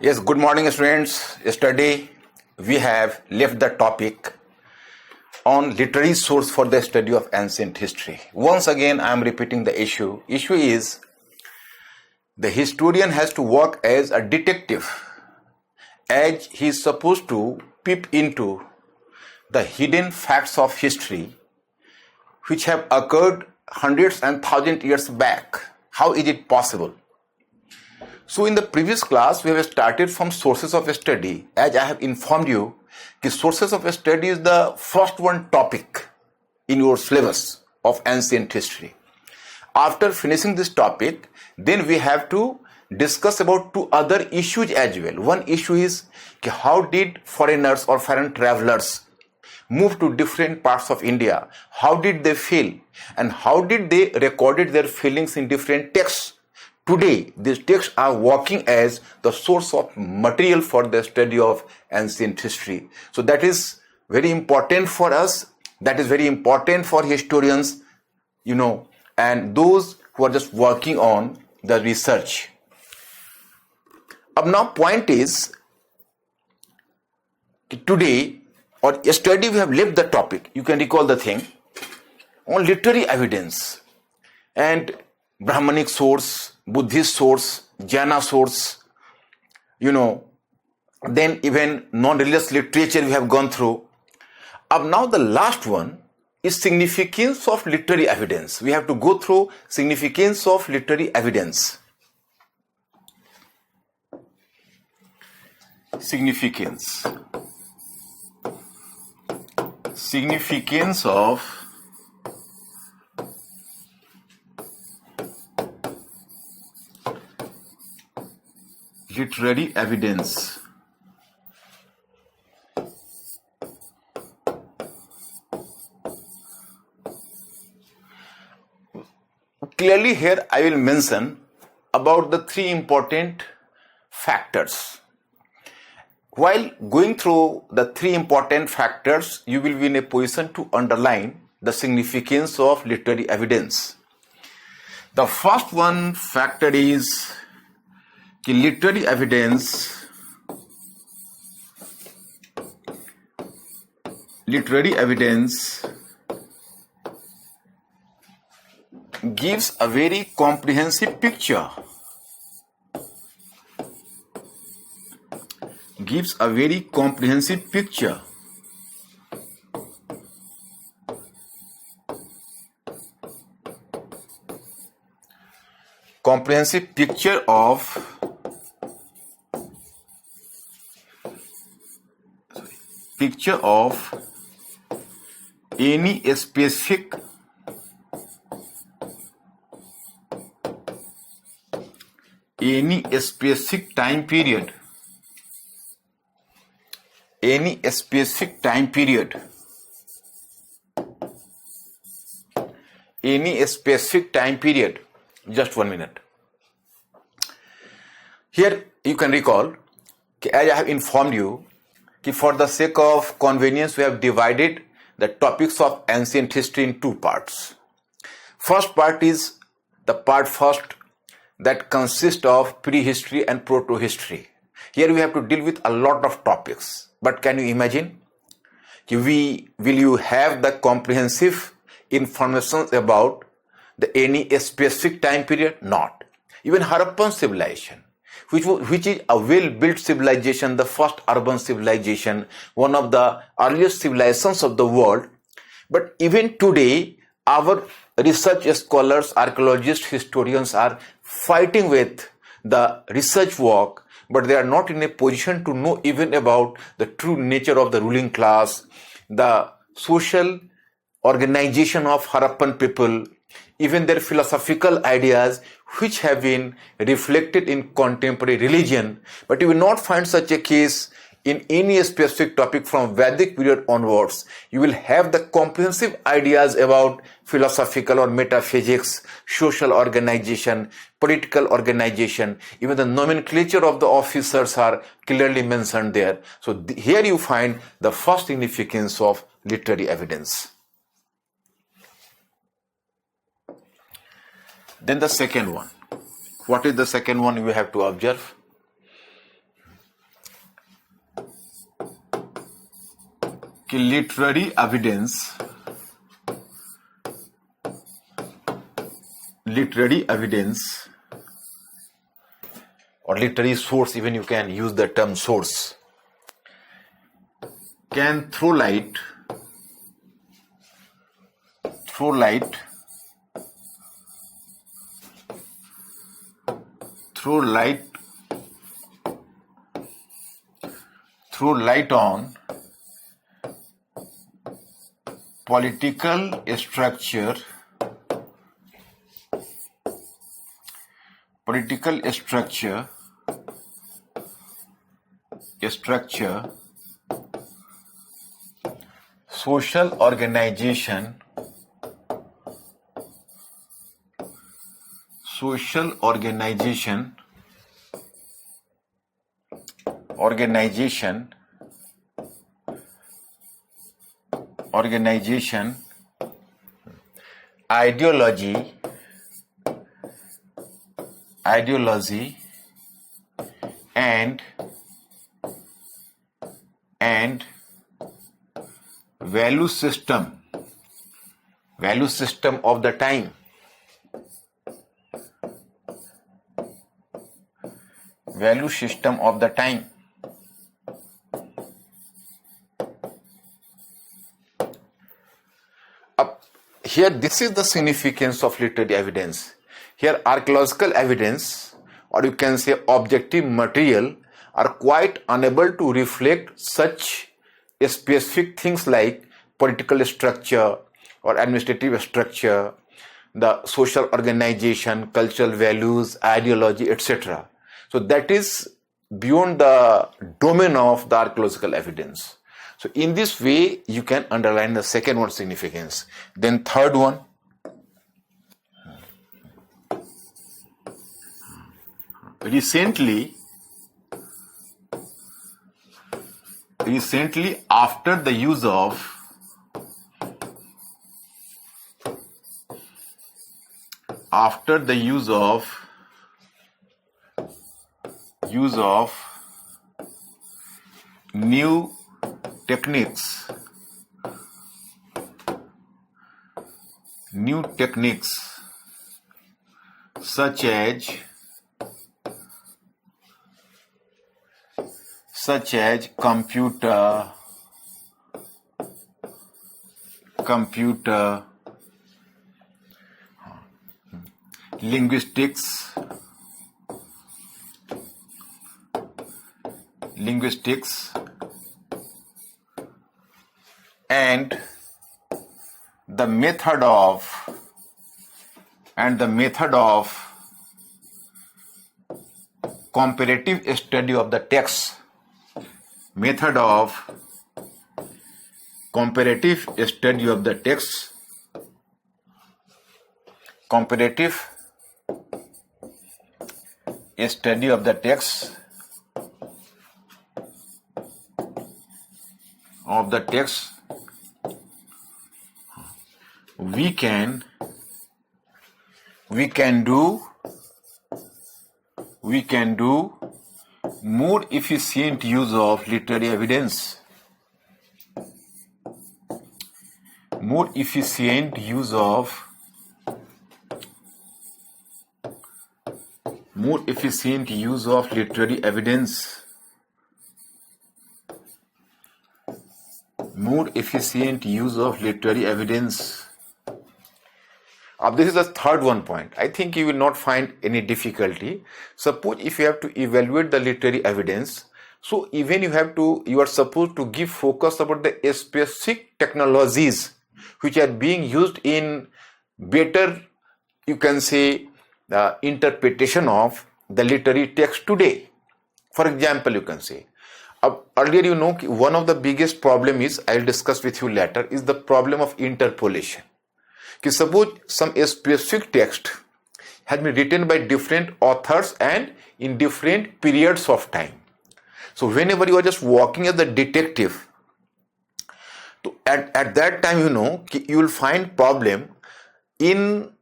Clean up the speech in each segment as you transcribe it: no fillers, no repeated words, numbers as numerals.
Yes, good morning, students. Yesterday, we have left the topic on literary source for the study of ancient history. Once again, I am repeating the issue. Issue is the historian has to work as a detective, as he is supposed to peep into the hidden facts of history which have occurred hundreds and thousands years back. How is it possible? So in the previous class, we have started from sources of study. As I have informed you, the sources of study is the first one topic in your syllabus of ancient history. After finishing this topic, then we have to discuss about two other issues as well. One issue is how did foreigners or foreign travelers move to different parts of India? How did they feel? And how did they recorded their feelings in different texts? Today, these texts are working as the source of material for the study of ancient history. So that is very important for us. That is very important for historians, and those who are just working on the research. Now point is, today or yesterday we have left the topic, you can recall the thing, on literary evidence and Brahmanic source, Buddhist source, Jaina source, then even non-religious literature we have gone through. Now the last one is significance of literary evidence. We have to go through significance of literary evidence. Significance of literary evidence. Clearly here I will mention about the three important factors. While going through the three important factors, you will be in a position to underline the significance of literary evidence. The first one factor is literary evidence gives a very comprehensive picture. Comprehensive picture of any specific time period. Just 1 minute. Here you can recall, as I have informed you, for the sake of convenience, we have divided the topics of ancient history in two parts. First part is the part first that consists of prehistory and proto-history. Here we have to deal with a lot of topics. But can you imagine? Will you have the comprehensive information about any specific time period? Not. Even Harappan civilization, which is a well-built civilization, the first urban civilization, one of the earliest civilizations of the world. But even today, our research scholars, archaeologists, historians are fighting with the research work, but they are not in a position to know even about the true nature of the ruling class, the social organization of Harappan people, even their philosophical ideas which have been reflected in contemporary religion. But you will not find such a case in any specific topic from Vedic period onwards. You will have the comprehensive ideas about philosophical or metaphysics, social organization, political organization. Even the nomenclature of the officers are clearly mentioned there. So here you find the first significance of literary evidence. Then the second one. What is the second one we have to observe? कि literary evidence or literary source, even you can use the term source, can throw light on political structure social organization ideology and value system of the time. Here, this is the significance of literary evidence. Here, archaeological evidence, or you can say objective material, are quite unable to reflect such specific things like political structure or administrative structure, the social organization, cultural values, ideology, etc. So that is beyond the domain of the archaeological evidence. So in this way, you can underline the second one significance. Then third one, recently after the use of new techniques such as computer linguistics and the method of comparative study of the text. We can do more efficient use of literary evidence. This is the third one point. I think you will not find any difficulty. Suppose if you have to evaluate the literary evidence, so even you are supposed to give focus about the specific technologies which are being used in better, you can say, the interpretation of the literary text today. For example, you can say, earlier one of the biggest problem is, I'll discuss with you later, is the problem of interpolation. Suppose some specific text has been written by different authors and in different periods of time. So whenever you are just working as a detective, at that time you will find problem in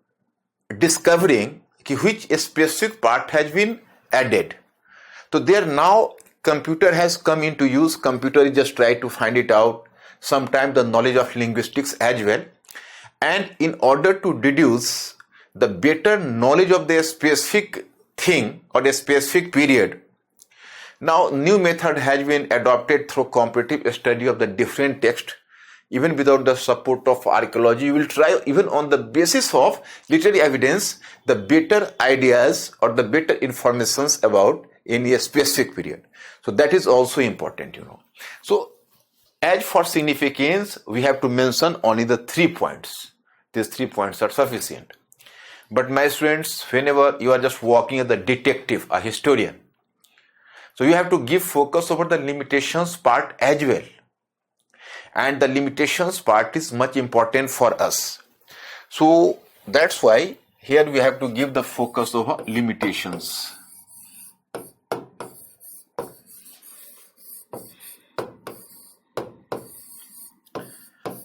discovering which specific part has been added. So there now computer has come into use. Computer is just try to find it out. sometimes the knowledge of linguistics as well. And in order to deduce the better knowledge of the specific thing or a specific period, now new method has been adopted through comparative study of the different text. Even without the support of archaeology, you will try, even on the basis of literary evidence, the better ideas or the better informations about any specific period. So that is also important, So as for significance, we have to mention only the 3 points. These 3 points are sufficient. But my students, whenever you are just working as a detective, a historian, so you have to give focus over the limitations part as well. And the limitations part is much important for us. So that's why here we have to give the focus over limitations.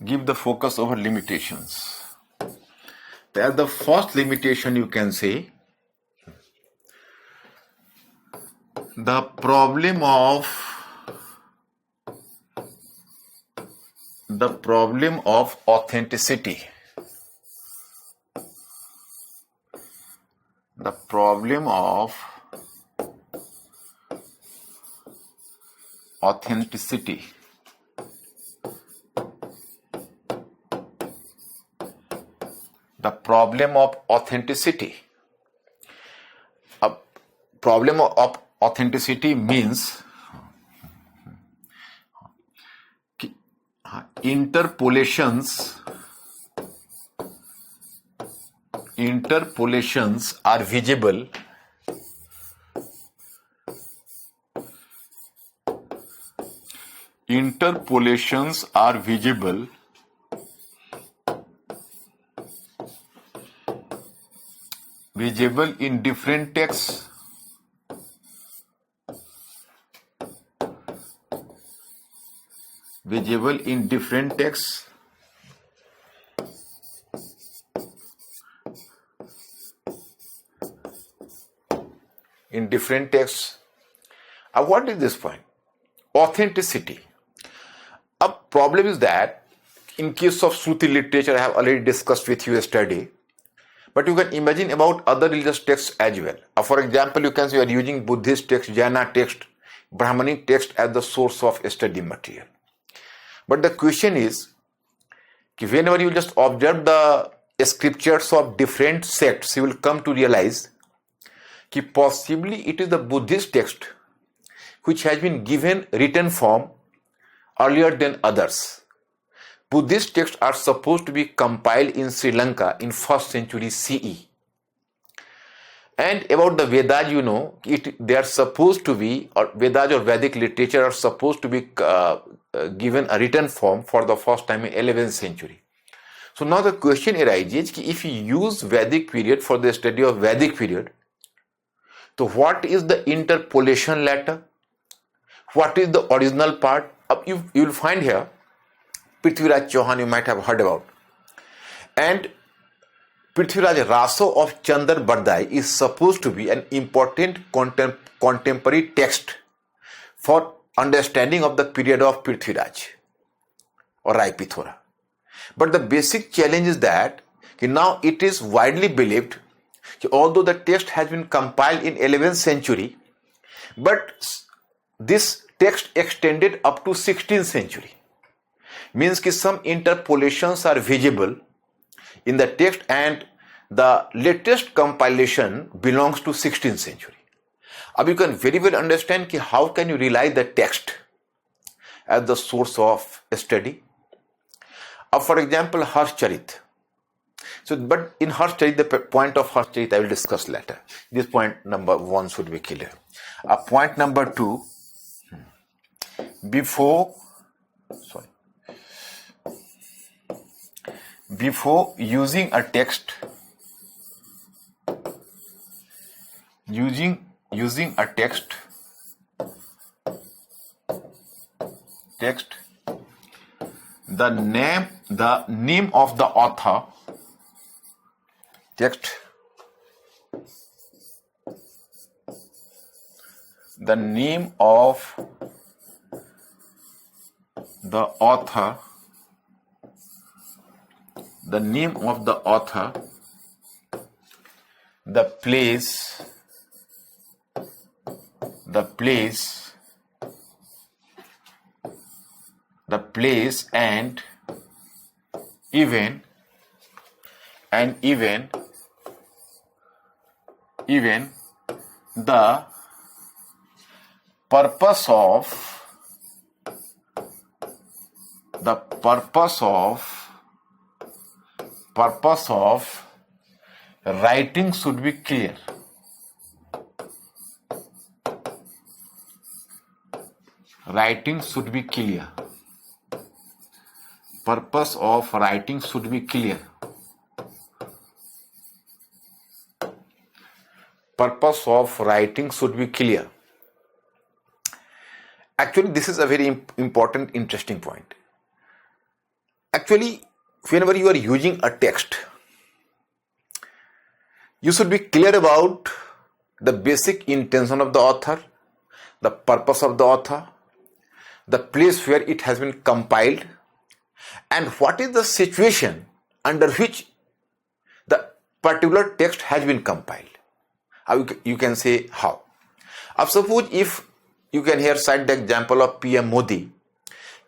Give the focus over limitations. That's the first limitation you can say. The problem of authenticity. The problem of authenticity. The problem of authenticity. A problem of authenticity means interpolations are visible in different texts. Visible in different texts. In different texts. What is this point? Authenticity. A problem is that in case of Shruti literature, I have already discussed with you yesterday. But you can imagine about other religious texts as well. For example, you can say you are using Buddhist text, Jaina text, Brahmanic text as the source of study material. But the question is, whenever you just observe the scriptures of different sects, you will come to realize that possibly it is the Buddhist text which has been given written form earlier than others. Buddhist texts are supposed to be compiled in Sri Lanka in 1st century CE. And about the Vedas, they are supposed to be, or Vedas or Vedic literature are supposed to be given a written form for the first time in 11th century. So now the question arises, if you use Vedic period for the study of Vedic period, so what is the interpolation letter? What is the original part? You will find here Prithviraj Chauhan, you might have heard about. And Prithviraj Raso of Chandar Bardai is supposed to be an important contemporary text for understanding of the period of Prithviraj or Rai Pithora. But the basic challenge is that now it is widely believed that although the text has been compiled in 11th century, but this text extended up to 16th century. Means that some interpolations are visible in the text and the latest compilation belongs to 16th century. Now you can very well understand how can you rely the text as the source of study. For example, Harshcharit. So, but in Harshcharit, the point of Harshcharit I will discuss later. This point number 1 should be clear. Point number 2, before using a text, the name of the author, the author, the name of the author, the place, and even the purpose of writing should be clear. Purpose of writing should be clear. Purpose of writing should be clear. Actually, this is a very important, interesting point. Actually, whenever you are using a text, you should be clear about the basic intention of the author, the purpose of the author, the place where it has been compiled, and what is the situation under which the particular text has been compiled. You can say how. Suppose if you can here cite the example of PM Modi,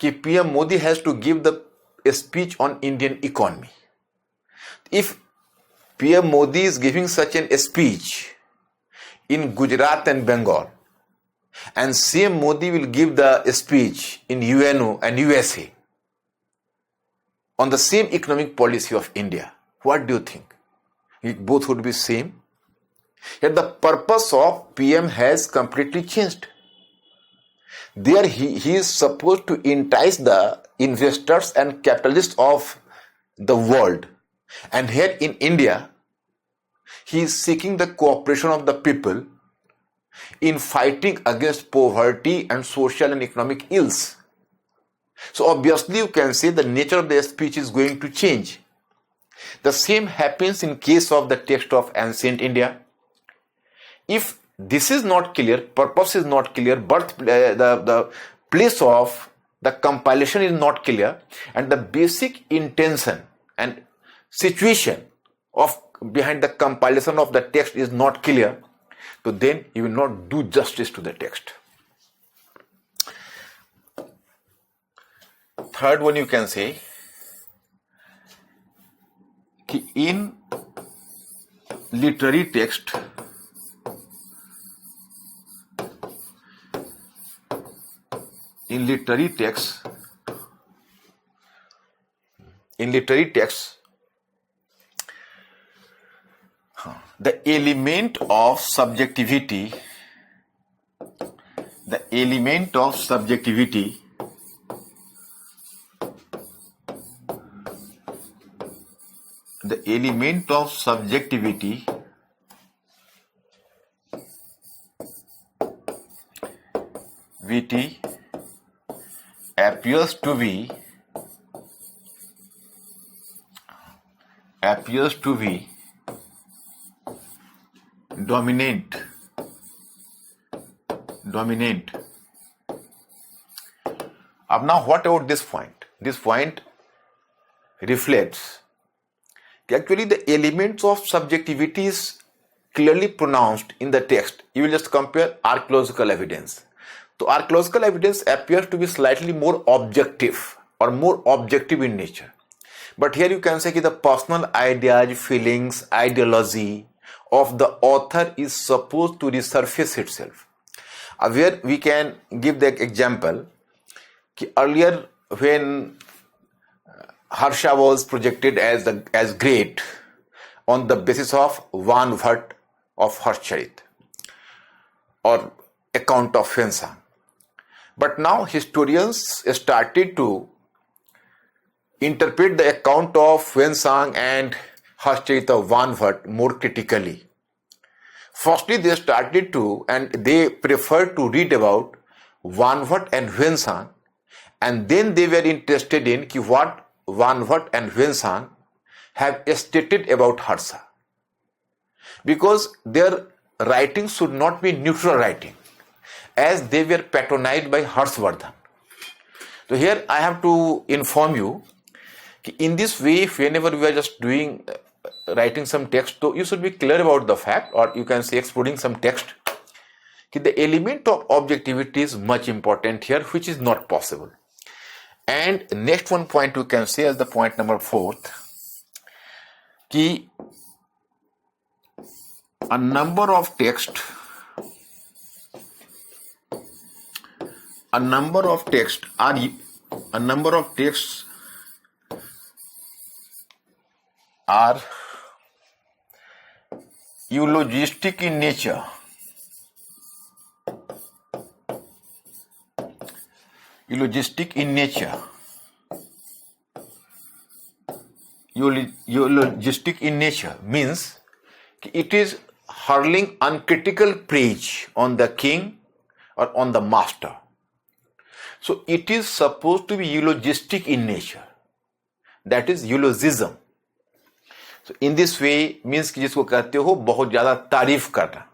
PM Modi has to give a speech on Indian economy. If PM Modi is giving such a speech in Gujarat and Bengal, and CM Modi will give the speech in UNO and USA on the same economic policy of India, what do you think? Both would be same. Yet the purpose of PM has completely changed. There he is supposed to entice the investors and capitalists of the world. And here in India, he is seeking the cooperation of the people in fighting against poverty and social and economic ills. So obviously you can say the nature of the speech is going to change. The same happens in case of the text of ancient India. If this is not clear, purpose is not clear, the place of the compilation is not clear, and the basic intention and situation of behind the compilation of the text is not clear, so then you will not do justice to the text. Third one, you can say in literary text, the element of subjectivity appears to be dominant. Now what about this point? This point reflects actually the elements of subjectivity is clearly pronounced in the text. You will just compare archaeological evidence. So archaeological evidence appears to be slightly more objective or more objective in nature. But here you can say that the personal ideas, feelings, ideology of the author is supposed to resurface itself. Where we can give the example, earlier when Harsha was projected as great on the basis of one word of Harcharit or account of Hwensang. But now historians started to interpret the account of Hwensang and Harcharita one word more critically. Firstly, they started to and they preferred to read about Vanvat and Hwensang, and then they were interested in what Vanvat and Hwensang have stated about Harsha. Because their writing should not be neutral writing, as they were patronized by Harshvardhan. So here I have to inform you, in this way, whenever we are just doing writing some text, so you should be clear about the fact, or you can say exploding some text, the element of objectivity is much important here, which is not possible. And next one point we can say as the point number 4th, a number of texts are eulogistic in nature. Eulogistic in nature. Eulogistic in nature means it is hurling uncritical praise on the king or on the master. So it is supposed to be eulogistic in nature. That is eulogism. So in this way means कि जिसको कहते हो बहुत ज़्यादा तारीफ करना.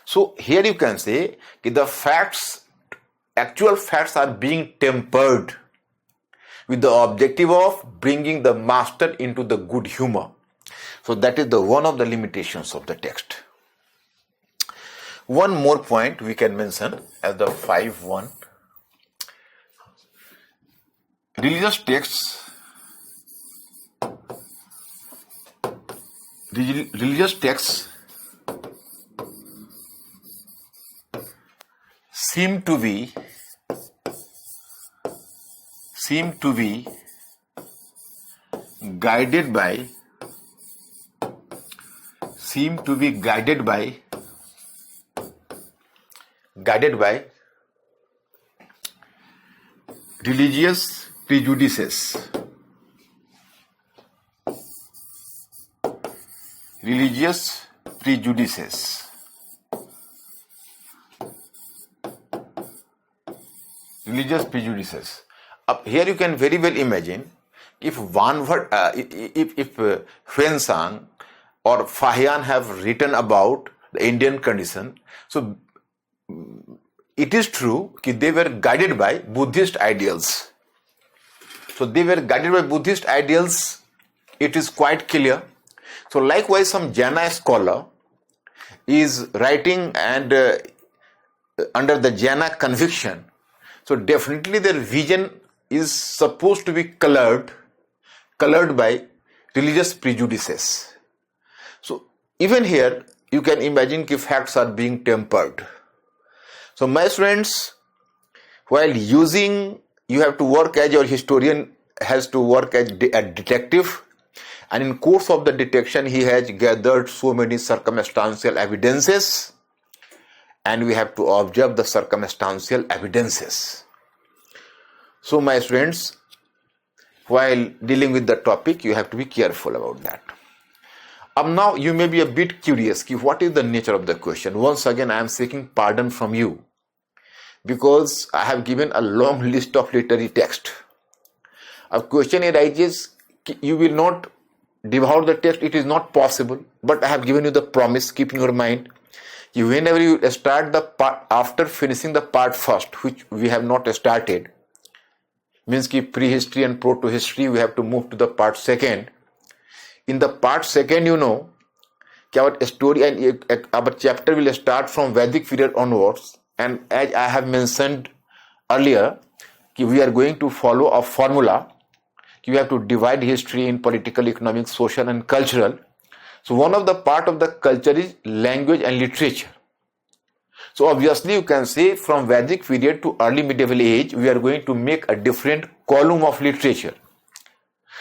So here you can say कि the actual facts are being tempered with the objective of bringing the master into the good humor. So that is one of the limitations of the text. One more point we can mention as the 5.1. Religious texts seem to be guided by religious prejudices. Religious prejudices. Up here you can very well imagine if one word, if Huensang or Fahian have written about the Indian condition, so it is true that they were guided by Buddhist ideals. So they were guided by Buddhist ideals, it is quite clear. So likewise some Jaina scholar is writing and under the Jaina conviction, so definitely their vision is supposed to be colored by religious prejudices. So even here you can imagine that facts are being tempered. So my students, while you have to work as your historian has to work as a detective, and in course of the detection he has gathered so many circumstantial evidences, and we have to observe the circumstantial evidences. So my students, while dealing with the topic, you have to be careful about that. Now you may be a bit curious, what is the nature of the question? Once again I am seeking pardon from you, because I have given a long list of literary text. A question arises, you will not devour the text, it is not possible, but I have given you the promise, keep in your mind, whenever you start the part, after finishing the part first, which we have not started, means prehistory and proto-history, we have to move to the part second. In the part second, our story and our chapter will start from Vedic period onwards, and as I have mentioned earlier, we are going to follow a formula. You have to divide history in political, economic, social and cultural. So one of the part of the culture is language and literature. So obviously you can say from Vedic period to early medieval age, we are going to make a different column of literature.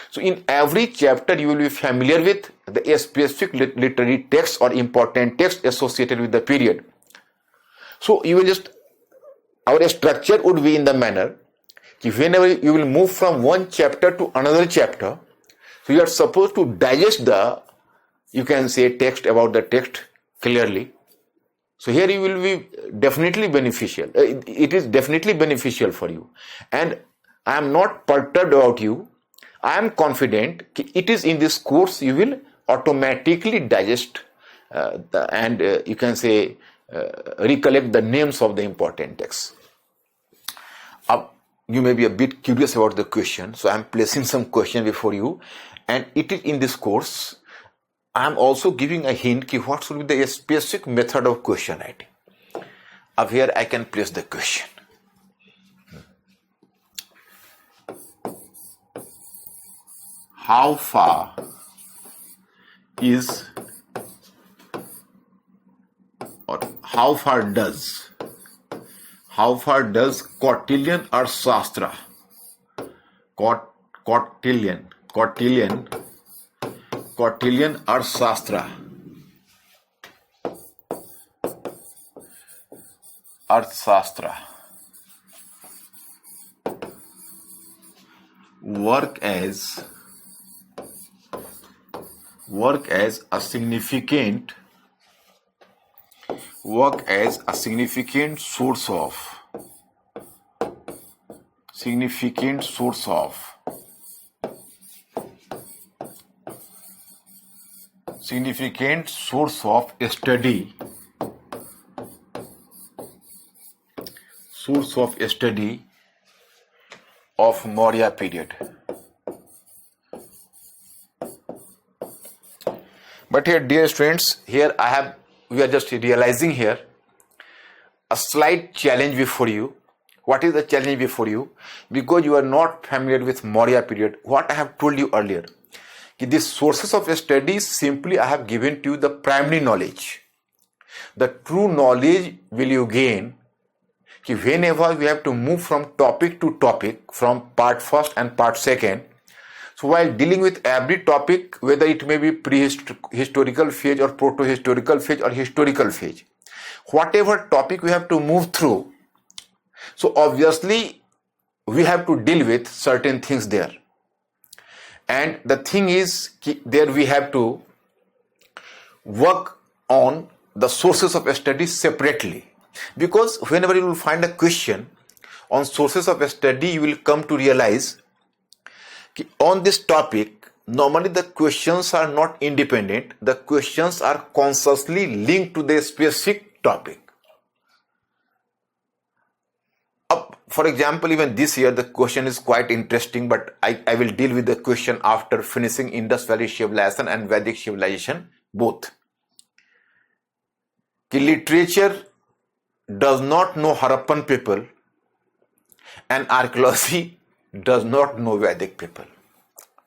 So in every chapter you will be familiar with the specific literary text or important text associated with the period. So our structure would be in the manner, whenever you will move from one chapter to another chapter, so you are supposed to digest text about the text clearly. So here you will be definitely beneficial. It is definitely beneficial for you. And I am not perturbed about you. I am confident it is in this course you will automatically digest recollect the names of the important texts. you may be a bit curious about the question, so I'm placing some question before you, and it is in this course I'm also giving a hint ki what should be the specific method of question writing. Up here I can place the question. How far is, or how far does cotillion or shastra, cotillion or shastra work as a significant source of study of Maurya period. But here, dear students, here we are just realizing here a slight challenge before you. What is the challenge before you? Because you are not familiar with Maurya period. What I have told you earlier, these sources of study, simply I have given to you the primary knowledge. The true knowledge will you gain whenever we have to move from topic to topic, from part first and part second. So while dealing with every topic, whether it may be prehistorical phase or proto-historical phase or historical phase, whatever topic we have to move through, so obviously we have to deal with certain things there. And the thing is, there we have to work on the sources of study separately. Because whenever you will find a question on sources of study, you will come to realize on this topic, normally the questions are not independent. The questions are consciously linked to the specific topic. For example, even this year, the question is quite interesting, but I will deal with the question after finishing Indus Valley civilization and Vedic civilization, both. Literature does not know Harappan people and archaeology does not know Vedic people.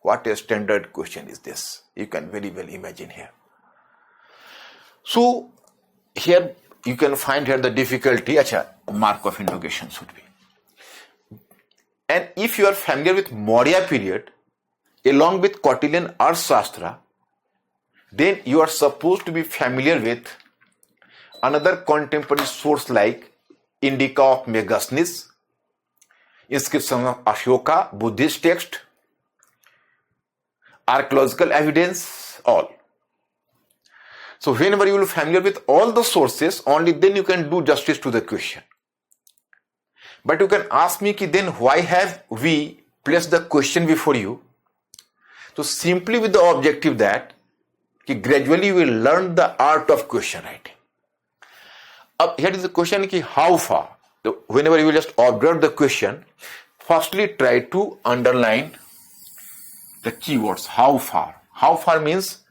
What a standard question is this? You can very well imagine here. So here you can find here the difficulty. Mark of interrogation should be. And if you are familiar with Maurya period along with Cotillion or Shastra, then you are supposed to be familiar with another contemporary source like Indica of Megasthenes, inscription of Ashoka, Buddhist text, archaeological evidence, all. So whenever you will be familiar with all the sources, only then you can do justice to the question. But you can ask me, then why have we placed the question before you? So simply with the objective that gradually you will learn the art of question writing. Here is the question, how far? Whenever you will just observe the question, firstly try to underline the keywords. How far? How far means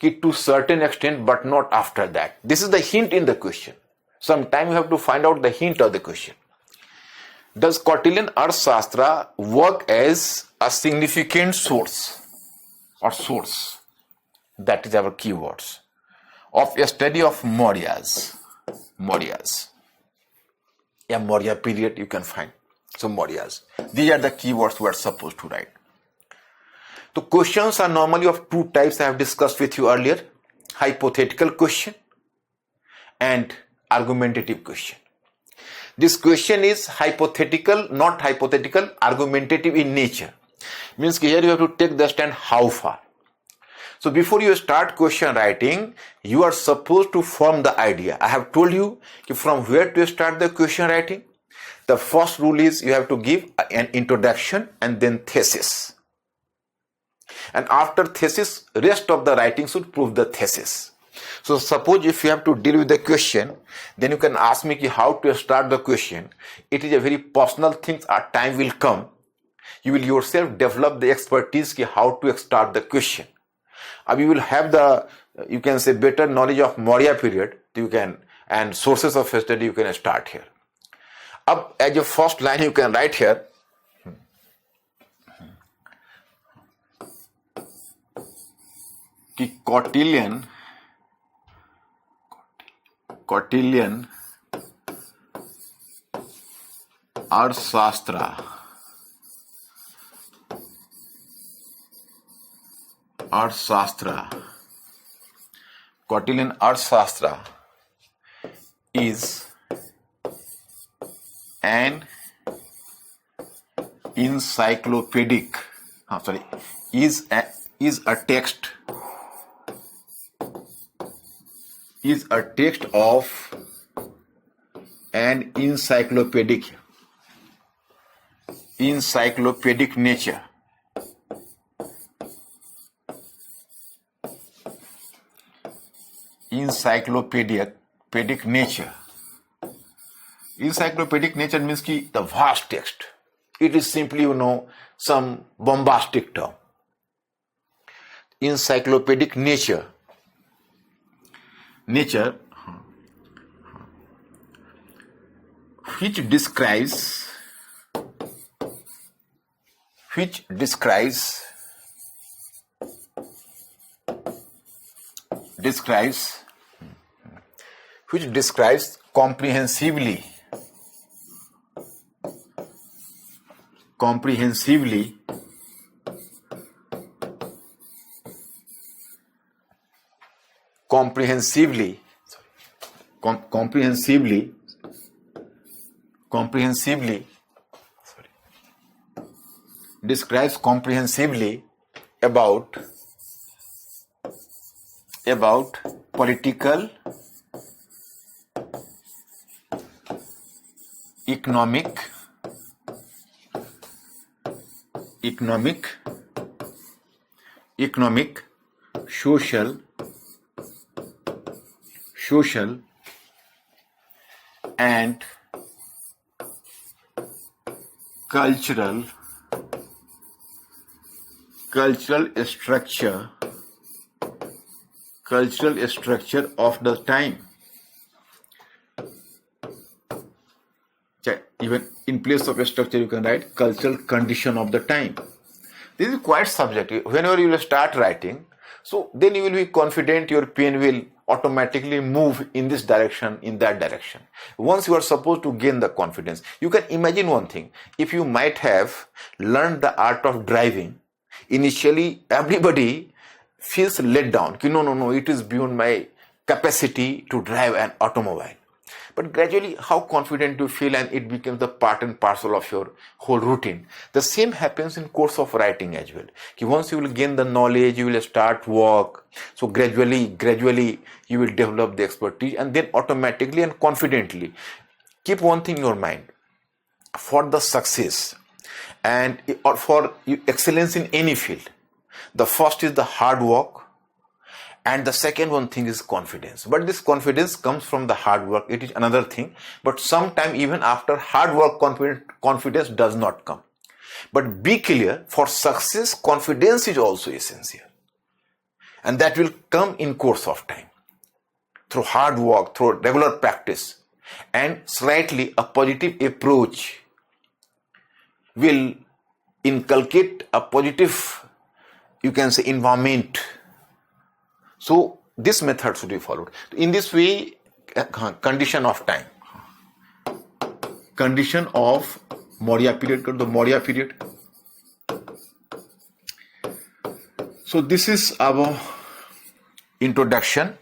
to certain extent, but not after that. This is the hint in the question. Sometimes you have to find out the hint of the question. Does Cotillion or Shastra work as a significant source or source? That is our keywords of a study of Mauryas. Yeah, Maurya period you can find. So Mauryas. These are the keywords we are supposed to write. So questions are normally of two types I have discussed with you earlier. Hypothetical question and argumentative question. This question is hypothetical, not hypothetical, argumentative in nature. Means here you have to take the stand how far. So before you start question writing, you are supposed to form the idea. I have told you from where to start the question writing. The first rule is you have to give an introduction and then thesis. And after thesis, rest of the writing should prove the thesis. So suppose if you have to deal with the question, then you can ask me ki how to start the question. It is a very personal thing. A time will come. You will yourself develop the expertise ki how to start the question. You will have the, you can say, better knowledge of Maurya period. You can, and sources of study you can start here. As your first line you can write here. कि कौटिल्यन अर्थशास्त्र Quotidian Arthashastra is an encyclopedic, is a text of an encyclopedic nature. Encyclopedic nature. Encyclopedic nature means ki the vast text. It is simply, some bombastic term. Encyclopedic nature which describes comprehensively describes comprehensively about political, economic, social and cultural structure of the time. Even in place of a structure you can write cultural condition of the time. This is quite subjective. Whenever you will start writing, so then you will be confident, your pen will automatically move in this direction, in that direction. Once you are supposed to gain the confidence, you can imagine one thing. If you might have learned the art of driving, initially everybody feels let down. No, it is beyond my capacity to drive an automobile. But gradually, how confident you feel, and it becomes the part and parcel of your whole routine. The same happens in course of writing as well. Once you will gain the knowledge, you will start work. So gradually, you will develop the expertise, and then automatically and confidently. Keep one thing in your mind. For the success and or for excellence in any field, the first is the hard work, and the second one thing is confidence. But this confidence comes from the hard work. It is another thing. But sometime even after hard work, confidence does not come. But be clear, for success, confidence is also essential. And that will come in course of time. Through hard work, through regular practice, and slightly a positive approach will inculcate a positive, you can say, environment. So this method should be followed. In this way, condition of time. Condition of Maurya period, the Maurya period. So this is our introduction.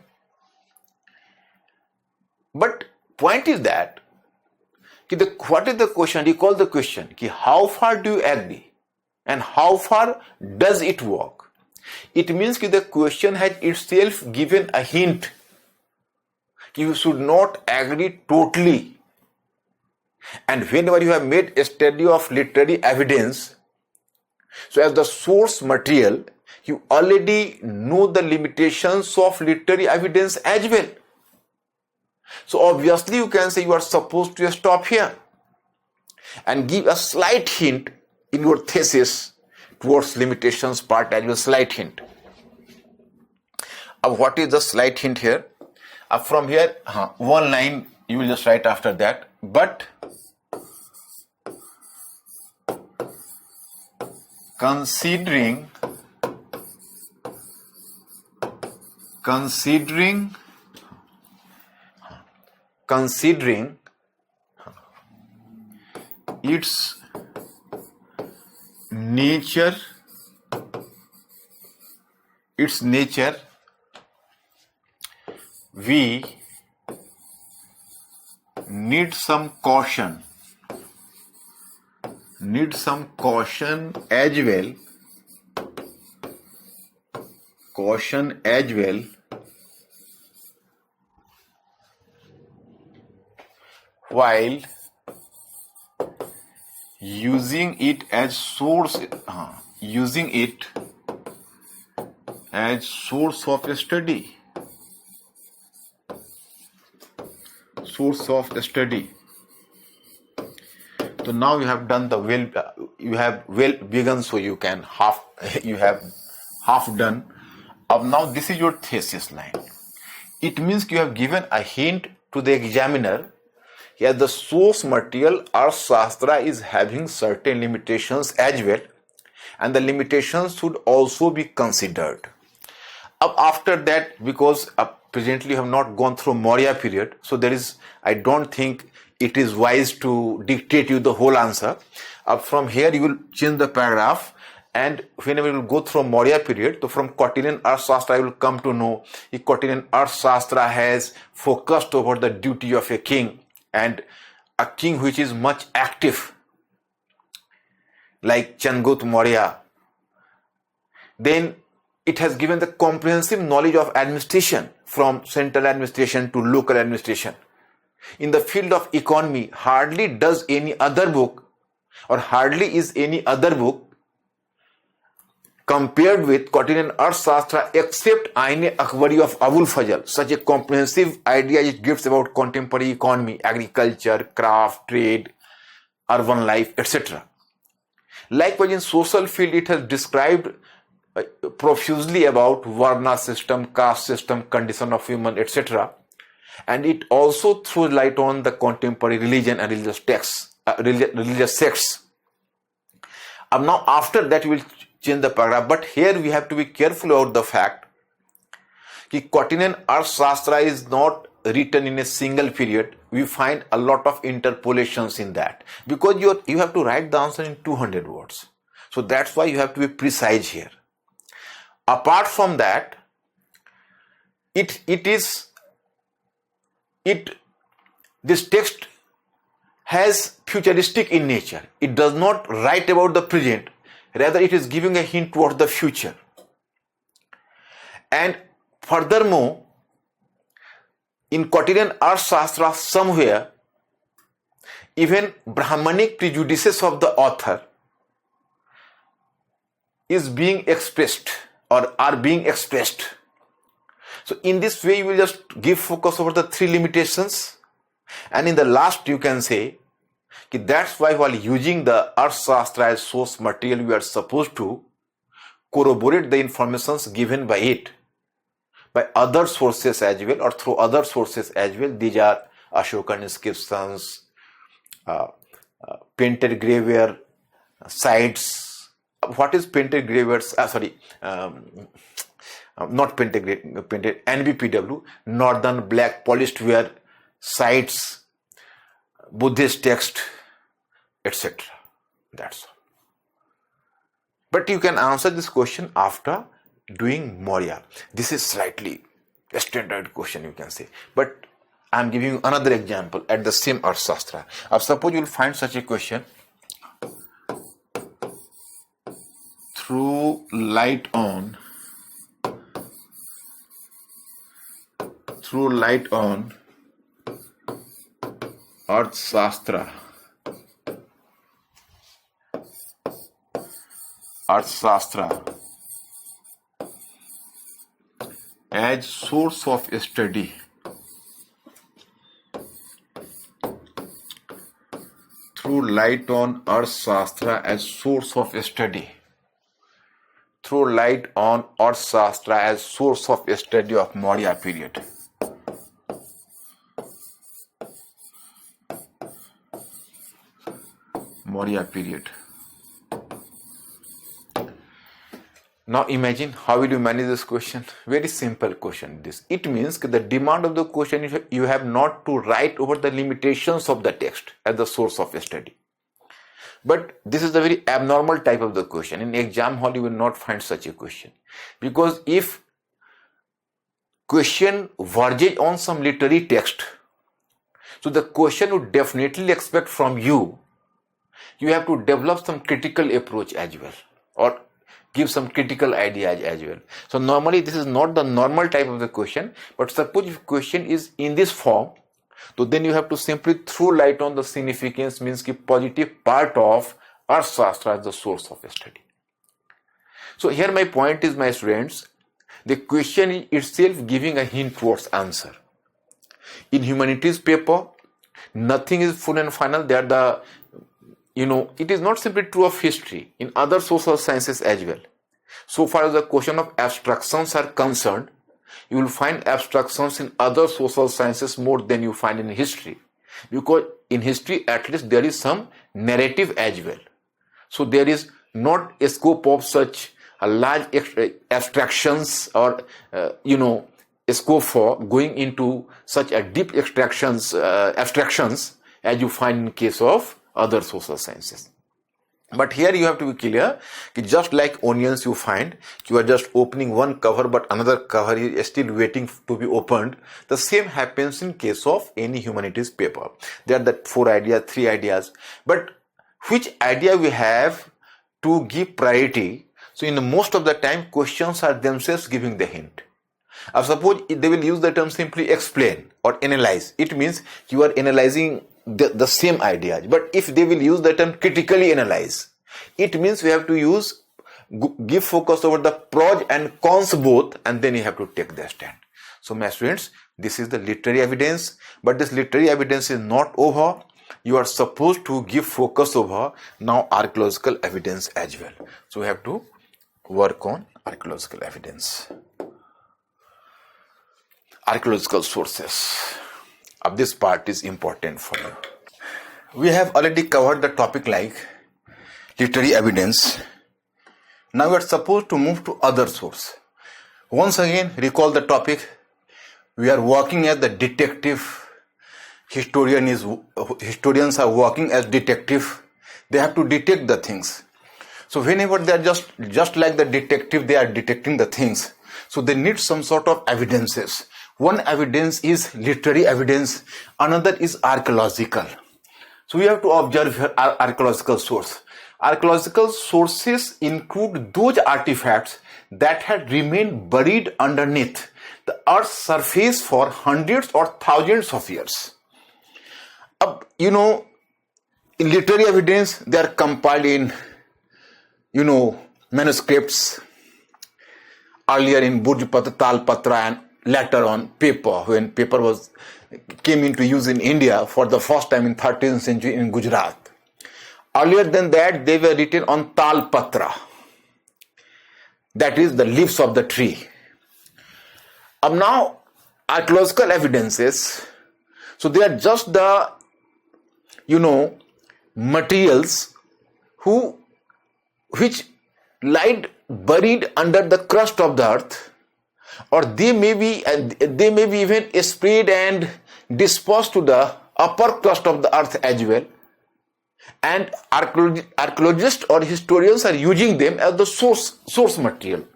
But point is that, what is the question? Recall the question. How far do you agree? And how far does it work? It means that the question has itself given a hint. You should not agree totally. And whenever you have made a study of literary evidence, so as the source material, you already know the limitations of literary evidence as well. So obviously you can say you are supposed to stop here and give a slight hint in your thesis towards limitations part as a slight hint. What is the slight hint here? From here, one line you will just write after that. But considering its nature, we need some caution as well, while using it as source of study. So now you have done you have well begun, so you have half done. Now this is your thesis line. It means you have given a hint to the examiner that the source material Arthashastra is having certain limitations as well, and the limitations should also be considered. After that, because presently you have not gone through Maurya period, so I don't think it is wise to dictate you the whole answer. From here you will change the paragraph, and whenever you will go through Maurya period, so from Kautilyan Arthashastra you will come to know that Kautilyan Arthashastra has focused over the duty of a king, and a king which is much active, like Chandragupta Maurya. Then it has given the comprehensive knowledge of administration, from central administration to local administration. In the field of economy, hardly is any other book compared with Kautilyan Arthashastra except Aine Akbari of Abul Fazl. Such a comprehensive idea it gives about contemporary economy, agriculture, craft, trade, urban life, etc. Likewise, in social field, it has described profusely about Varna system, caste system, condition of human, etc. And it also throws light on the contemporary religion and religious texts, religious sects. Now after that, we will change the paragraph, but here we have to be careful about the fact that Kautilyan Arthashastra is not written in a single period. We find a lot of interpolations in that, because you have to write the answer in 200 words. So that's why you have to be precise here. Apart from that, this text has futuristic in nature. It does not write about the present, rather it is giving a hint towards the future. And furthermore, in Kautilyan Arthashastra somewhere, even Brahmanic prejudices of the author is being expressed or are being expressed. So in this way, you will just give focus over the three limitations, and in the last you can say that's why while using the Arthashastra as source material, we are supposed to corroborate the informations given by it by other sources as well, or through other sources as well. These are Ashokan inscriptions, painted graveware sites. What is painted graveware? Not painted, NBPW, Northern Black Polished Ware sites, Buddhist text, etc. That's all. But you can answer this question after doing Maurya. This is slightly a standard question, you can say. But I am giving you another example at the same Arthashastra. Suppose you will find such a question. Throw light on Arthashastra. as source of study. Throw light on Arthashastra as source of study. Throw light on Arthashastra as source of study of Maurya period. Maurya period. Now imagine how will you manage this question? Very simple question this. It means that the demand of the question is you have not to write over the limitations of the text as the source of study. But this is the very abnormal type of the question. In exam hall you will not find such a question. Because if question verges on some literary text, so the question would definitely expect from you have to develop some critical approach as well, or give some critical ideas as well. So normally this is not the normal type of the question, but suppose if question is in this form, so then you have to simply throw light on the significance, means the positive part of Arthashastra as the source of study. So here my point is, my students, the question is itself giving a hint towards answer. In humanities paper, nothing is full and final. They are the it is not simply true of history, in other social sciences as well. So far as the question of abstractions are concerned, you will find abstractions in other social sciences more than you find in history. Because in history, at least there is some narrative as well. So there is not a scope of such a large abstractions or, a scope for going into such a deep abstractions as you find in case of other social sciences. But here you have to be clear, just like onions you find, you are just opening one cover but another cover is still waiting to be opened. The same happens in case of any humanities paper. There are the 4 ideas, 3 ideas. But which idea we have to give priority? So in the most of the time, questions are themselves giving the hint. Suppose they will use the term simply explain or analyze. It means you are analyzing the same ideas. But if they will use the term critically analyze, it means we have to give focus over the pros and cons both, and then you have to take the stand. So my students, this is the literary evidence, but this literary evidence is not over. You are supposed to give focus over now archaeological evidence as well. So we have to work on archaeological evidence. Archaeological sources of this part is important for you. We have already covered the topic like literary evidence. Now we are supposed to move to other source. Once again, recall the topic. We are working as the detective. Historians are working as detective. They have to detect the things. So whenever they are just like the detective, they are detecting the things. So they need some sort of evidences. One evidence is literary evidence, another is archaeological. So we have to observe here archaeological source. Archaeological sources include those artifacts that had remained buried underneath the earth's surface for hundreds or thousands of years. In literary evidence, they are compiled in, manuscripts, earlier in Burjpatra, Talpatra, and later on paper, when paper came into use in India for the first time in 13th century in Gujarat. Earlier than that, they were written on Talpatra, that is the leaves of the tree. Now, archaeological evidences, so they are just the, materials which lied buried under the crust of the earth, or they may be even spread and dispersed to the upper crust of the earth as well. And archaeologists or historians are using them as the source material.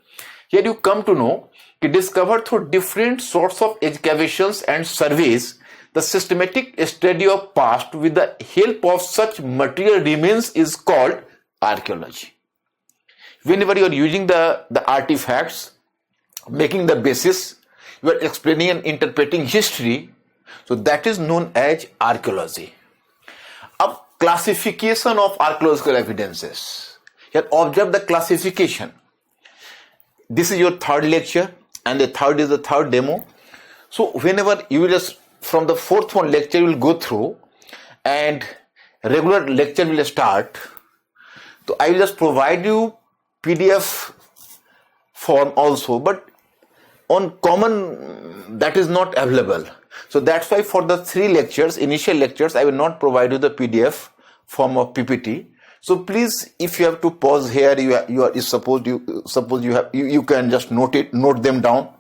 Here you come to know, discovered through different sorts of excavations and surveys, the systematic study of past with the help of such material remains is called archaeology. Whenever you are using the artifacts, making the basis, you are explaining and interpreting history, so that is known as archaeology. Classification of archaeological evidences. Here observe the classification. This is your third lecture, and the third is the third demo. So whenever you will just, from the fourth one lecture you will go through and regular lecture will start. So I will just provide you PDF form also, but on common that is not available. So that's why for the 3 lectures, initial lectures, I will not provide you the PDF form of PPT. So please, if you have to pause here, you can just note them down.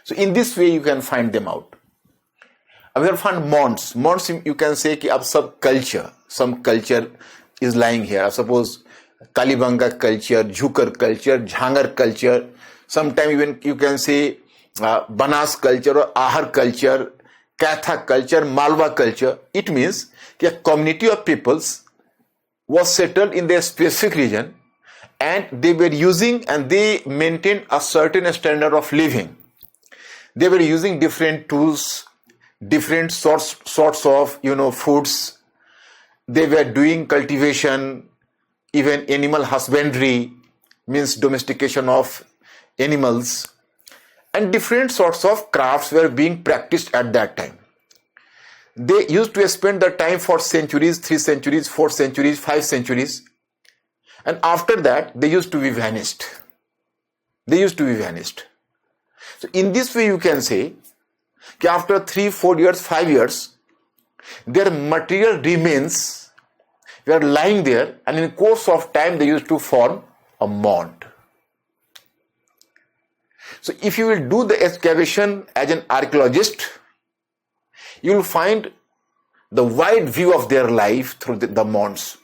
So in this way you can find them out. We have found monds. Monds, you can say कि अब some culture is lying here. Suppose Kalibanga culture, Jhukar culture, Jhangar culture. Sometimes even you can say Banas culture or Ahar culture, Katha culture, Malwa culture. It means that a community of peoples was settled in their specific region and they were using and they maintained a certain standard of living. They were using different tools, different sorts of foods. They were doing cultivation, even animal husbandry, means domestication of animals, and different sorts of crafts were being practiced at that time. They used to spend the time for centuries, 3 centuries, 4 centuries, 5 centuries, and after that they used to be vanished. So in this way you can say that after 3, 4 years, 5 years, their material remains were lying there, and in course of time they used to form a mound. So if you will do the excavation as an archaeologist, you will find the wide view of their life through the mounds.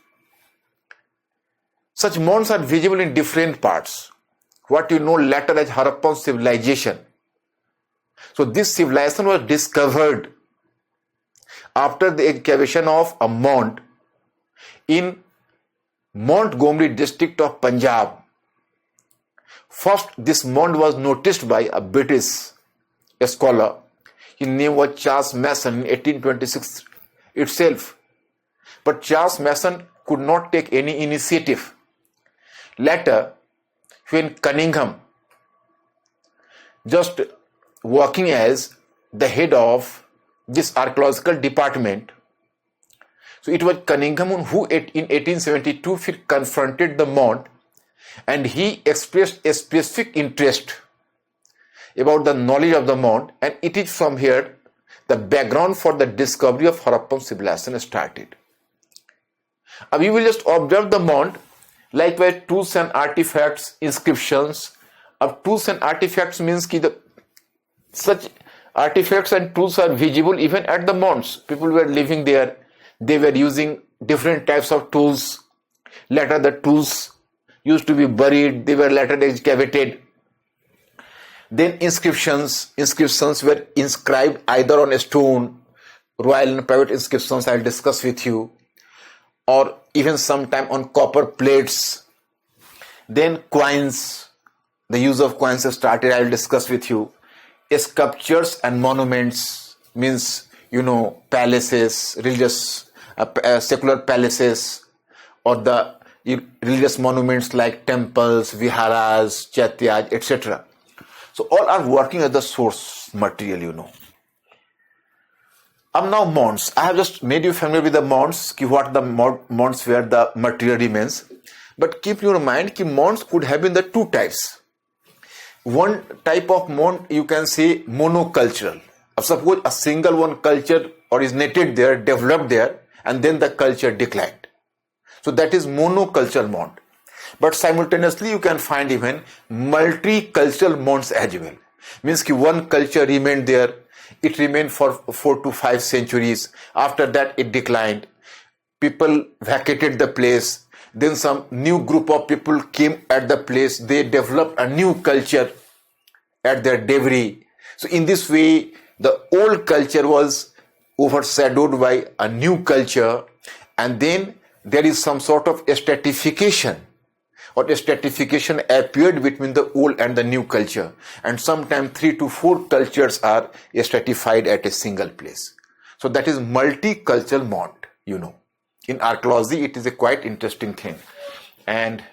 Such mounds are visible in different parts, what you know later as Harappan civilization. So this civilization was discovered after the excavation of a mound in Montgomery district of Punjab. First, this mound was noticed by a British scholar. His name was Charles Mason in 1826 itself. But Charles Mason could not take any initiative. Later, when Cunningham, just working as the head of this archaeological department, so it was Cunningham who in 1872 confronted the mound, and he expressed a specific interest about the knowledge of the mound, and it is from here the background for the discovery of Harappan civilization started. We will just observe the mound, likewise tools and artifacts, inscriptions. Tools and artifacts means that such artifacts and tools are visible even at the mounds. People were living there, they were using different types of tools. Later the tools used to be buried, they were later excavated. Then inscriptions were inscribed either on a stone, royal and private inscriptions I will discuss with you, or even sometime on copper plates. Then coins, the use of coins started, I will discuss with you. Sculptures and monuments means, palaces, religious, secular palaces, or the religious monuments like temples, viharas, chaityas, etc. So all are working as the source material, Now mounds. I have just made you familiar with the mounds, what the mounds where the material remains. But keep in your mind that mounds could have been the 2 types. One type of mound you can say monocultural. Suppose a single one culture originated there, developed there, and then the culture declined. So that is monocultural mound. But simultaneously you can find even multicultural mounds as well. Means that one culture remained there, it remained for 4 to 5 centuries. After that it declined. People vacated the place. Then some new group of people came at the place. They developed a new culture at their debris. So in this way, the old culture was overshadowed by a new culture, and then there is some sort of stratification, or a stratification appeared between the old and the new culture, and sometimes 3 to 4 cultures are stratified at a single place. So that is multicultural mound, In archaeology, it is a quite interesting thing. And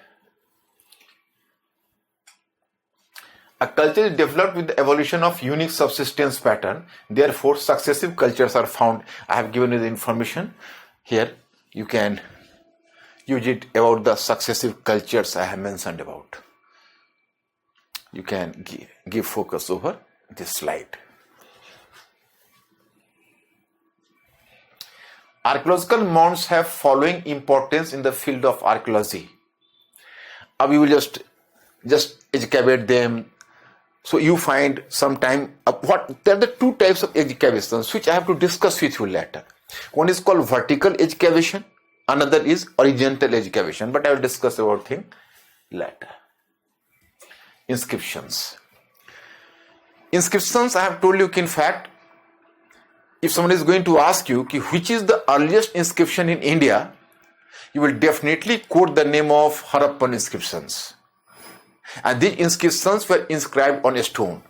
A culture is developed with the evolution of unique subsistence pattern. Therefore, successive cultures are found. I have given you the information here. You can use it about the successive cultures I have mentioned about. You can give focus over this slide. Archaeological mounds have following importance in the field of archaeology. We will just excavate them. So you find sometime there are the two types of excavations which I have to discuss with you later. One is called vertical excavation, another is horizontal excavation, but I will discuss about thing later. Inscriptions. Inscriptions, I have told you, in fact, if someone is going to ask you which is the earliest inscription in India, you will definitely quote the name of Harappan inscriptions. And these inscriptions were inscribed on a stone.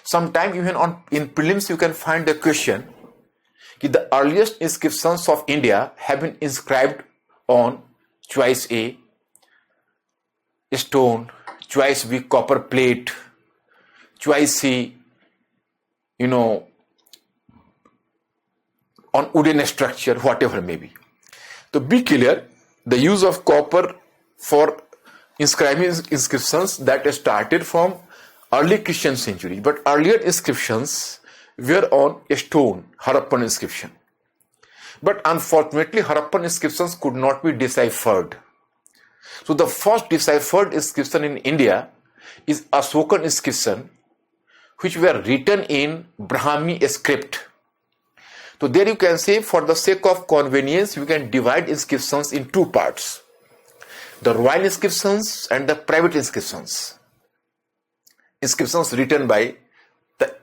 Sometimes even in prelims you can find the question, the earliest inscriptions of India have been inscribed on choice A, stone, choice B, copper plate, choice C, on wooden structure, whatever may be. To be clear, the use of copper for inscribing inscriptions that started from early Christian century, but earlier inscriptions were on a stone, Harappan inscription. But unfortunately, Harappan inscriptions could not be deciphered. So the first deciphered inscription in India is Ashokan inscription, which were written in Brahmi script. So there you can say, for the sake of convenience, we can divide inscriptions in two parts: the royal inscriptions and the private inscriptions. Inscriptions written by the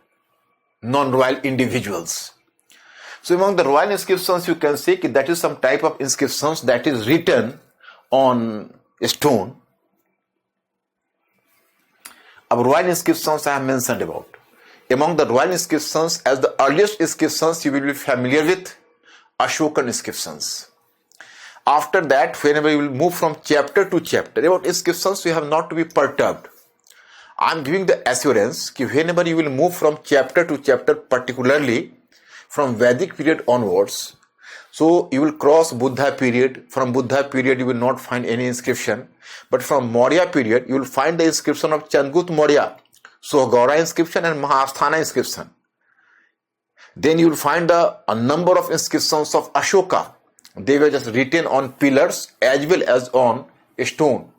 non-royal individuals. So among the royal inscriptions, you can say that is some type of inscriptions that is written on a stone. Our royal inscriptions I have mentioned about. Among the royal inscriptions, as the earliest inscriptions you will be familiar with, Ashokan inscriptions. After that, whenever you will move from chapter to chapter, about inscriptions you have not to be perturbed. I am giving the assurance that whenever you will move from chapter to chapter, particularly from Vedic period onwards, so you will cross Buddha period. From Buddha period you will not find any inscription, but from Maurya period you will find the inscription of Chandragupta Maurya, Sohgaura inscription and Mahasthana inscription. Then you will find a number of inscriptions of Ashoka. They were just written on pillars as well as on a stone.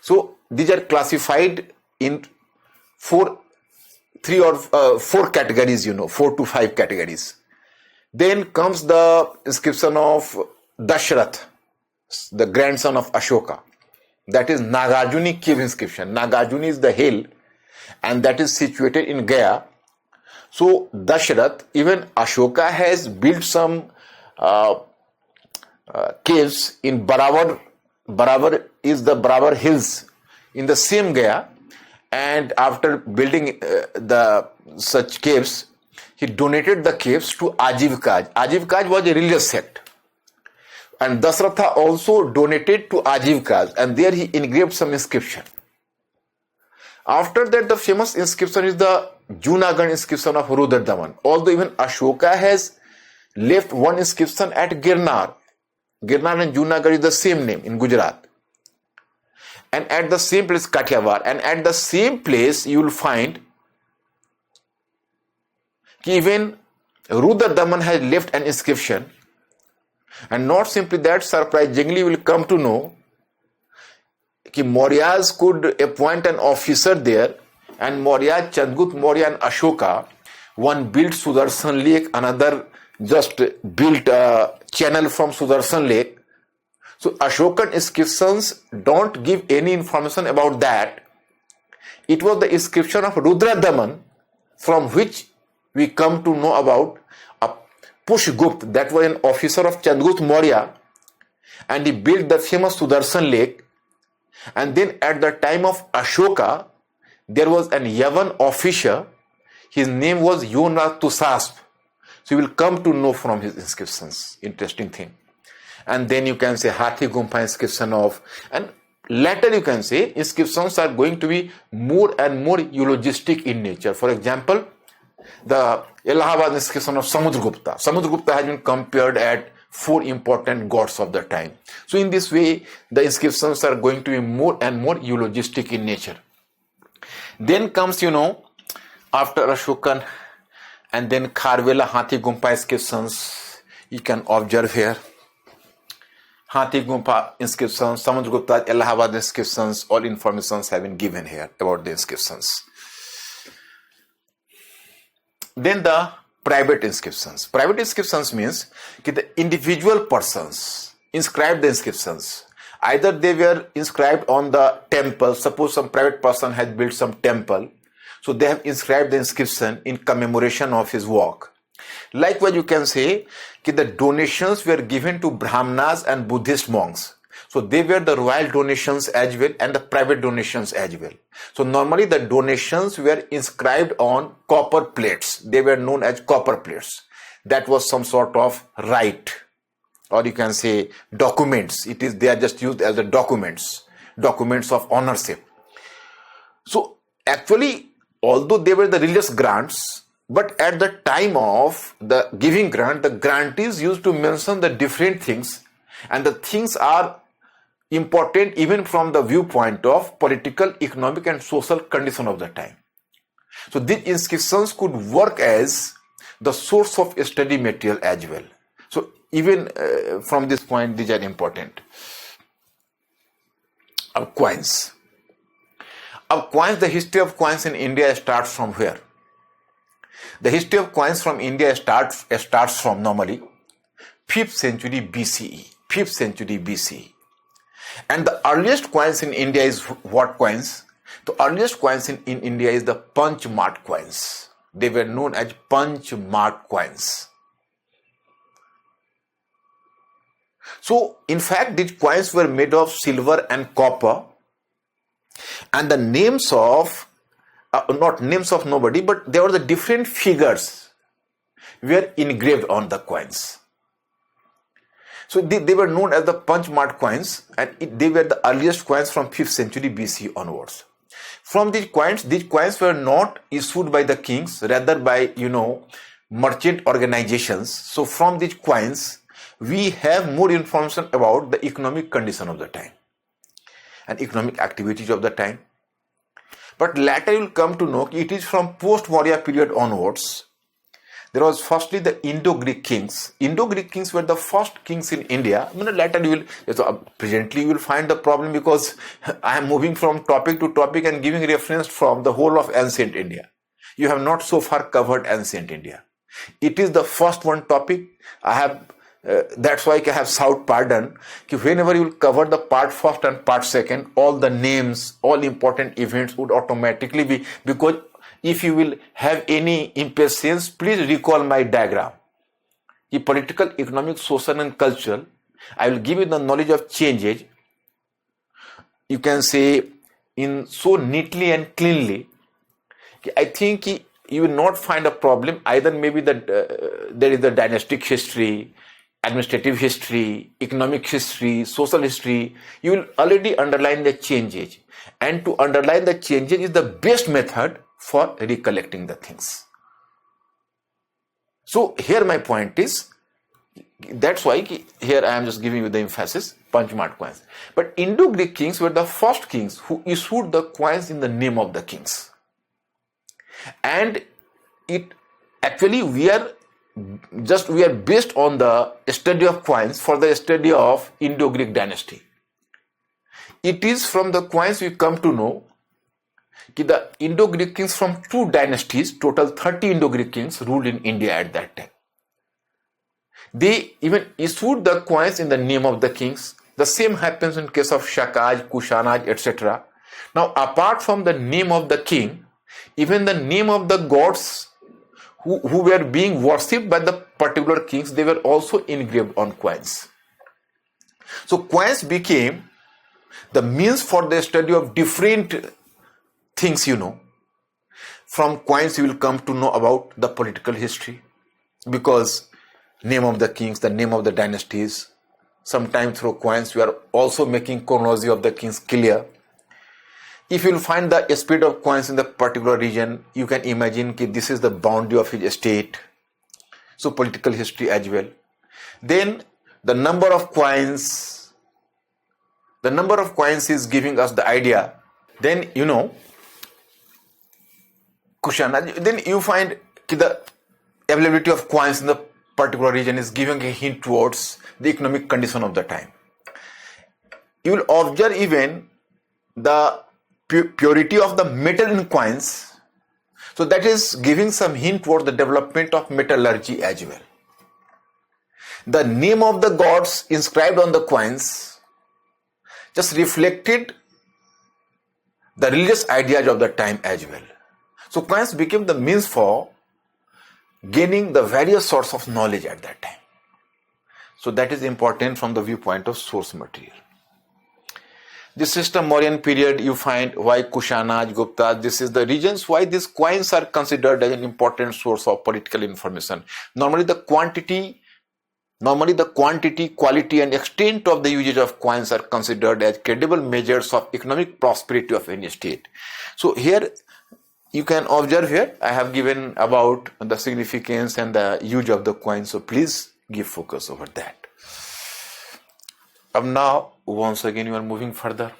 So these are classified in four categories, 4 to 5 categories. Then comes the inscription of Dashrath, the grandson of Ashoka. That is Nagarjuni cave inscription. Nagarjuni is the hill, and that is situated in Gaya. So Dashrath, even Ashoka has built some caves in Barabar. Barabar is the Barabar hills in the same Gaya, and after building such caves, he donated the caves to Ajiv Kaj. Ajiv Kaj was a religious sect, and Dasratha also donated to Ajiv Kaj, and there he engraved some inscription. After that, the famous inscription is the Junagadh inscription of Rudradaman. Although even Ashoka has left one inscription at Girnar. Girnar and Junagadh is the same name in Gujarat. And at the same place, Kathiawar, and at the same place you will find even Rudradaman has left an inscription. And not simply that, surprisingly you will come to know that Mauryas could appoint an officer there, and Maurya, Chandragupta Maurya and Ashoka, one built Sudarshan Lake, another just built a channel from Sudarshan Lake. So Ashokan inscriptions don't give any information about that. It was the inscription of Rudradaman from which we come to know about a Pushgupta, that was an officer of Chandragupta Maurya, and he built the famous Sudarshan Lake. And then at the time of Ashoka, there was an Yavan officer. His name was Yonat Tusasp. So you will come to know from his inscriptions. Interesting thing. And then you can say Hathi Gumpa inscription of, and later you can say inscriptions are going to be more and more eulogistic in nature. For example, the Allahabad inscription of Samudragupta. Samudragupta has been compared at 4 important gods of the time. So in this way, the inscriptions are going to be more and more eulogistic in nature. Then comes, after Ashokan, and then Kharvela Hathi Gumpa inscriptions, you can observe here. Hathi Gumpa inscriptions, Samudragupta, Allahabad inscriptions, all informations have been given here about the inscriptions. Then the private inscriptions. Private inscriptions means that the individual persons inscribed the inscriptions. Either they were inscribed on the temple, suppose some private person has built some temple, so they have inscribed the inscription in commemoration of his work. Likewise, you can say that the donations were given to Brahmanas and Buddhist monks. So they were the royal donations as well and the private donations as well. So normally the donations were inscribed on copper plates. They were known as copper plates. That was some sort of right, or you can say documents. They are just used as the documents of ownership. So actually, although they were the religious grants, but at the time of the giving grant, the grantees used to mention the different things, and the things are important even from the viewpoint of political, economic and social condition of the time. So these inscriptions could work as the source of study material as well. So even from this point, these are important. Coins. The history of coins in India starts from where? The history of coins from India starts from normally 5th century BCE. And the earliest coins in India is what coins? The earliest coins in India is the punch mark coins. They were known as punch mark coins. So in fact, these coins were made of silver and copper, and the names of not names of nobody, but there were the different figures were engraved on the coins. So they were known as the punch mark coins, and they were the earliest coins from 5th century BC onwards. From these coins were not issued by the kings, rather by merchant organizations. So from these coins, we have more information about the economic condition of the time and economic activities of the time. But later you will come to know it is from post-Maurya period onwards. There was firstly the Indo-Greek kings. Indo-Greek kings were the first kings in India. Later presently you will find the problem, because I am moving from topic to topic and giving reference from the whole of ancient India. You have not so far covered ancient India. It is the first one topic. That's why I have sought pardon. Whenever you will cover the part first and part second, all the names, all important events would automatically be, because if you will have any impatience, please recall my diagram. The political, economic, social and cultural, I will give you the knowledge of changes. You can say in so neatly and cleanly. I think you will not find a problem. Either maybe there is the dynastic history, administrative history, economic history, social history. You will already underline the changes. And to underline the changes is the best method for recollecting the things. So here my point is, that's why here I am just giving you the emphasis, punch mark coins. But Indo-Greek kings were the first kings who issued the coins in the name of the kings. And we are based on the study of coins for the study of Indo-Greek dynasty. It is from the coins we come to know the Indo-Greek kings from 2 dynasties, total 30 Indo-Greek kings ruled in India at that time. They even issued the coins in the name of the kings. The same happens in case of Shakaj, Kushanaj, etc. Now, apart from the name of the king, even the name of the gods who were being worshipped by the particular kings, they were also engraved on coins. So coins became the means for the study of different things. From coins you will come to know about the political history, because name of the kings, the name of the dynasties, Sometimes through coins, we are also making chronology of the kings clear. If you will find the spread of coins in the particular region, you can imagine that this is the boundary of his state. So political history as well. Then the number of coins is giving us the idea. Then Kushana. Then you find the availability of coins in the particular region is giving a hint towards the economic condition of the time. You will observe even the purity of the metal in coins. So that is giving some hint towards the development of metallurgy as well. The name of the gods inscribed on the coins just reflected the religious ideas of the time as well. So coins became the means for gaining the various sorts of knowledge at that time. So that is important from the viewpoint of source material. The system Mauryan period, you find why Kushanas, Gupta, this is the regions why these coins are considered as an important source of political information. Normally the quantity, quality and extent of the usage of coins are considered as credible measures of economic prosperity of any state. So here you can observe here, I have given about the significance and the use of the coins. So please give focus over that. Now, once again, you are moving further.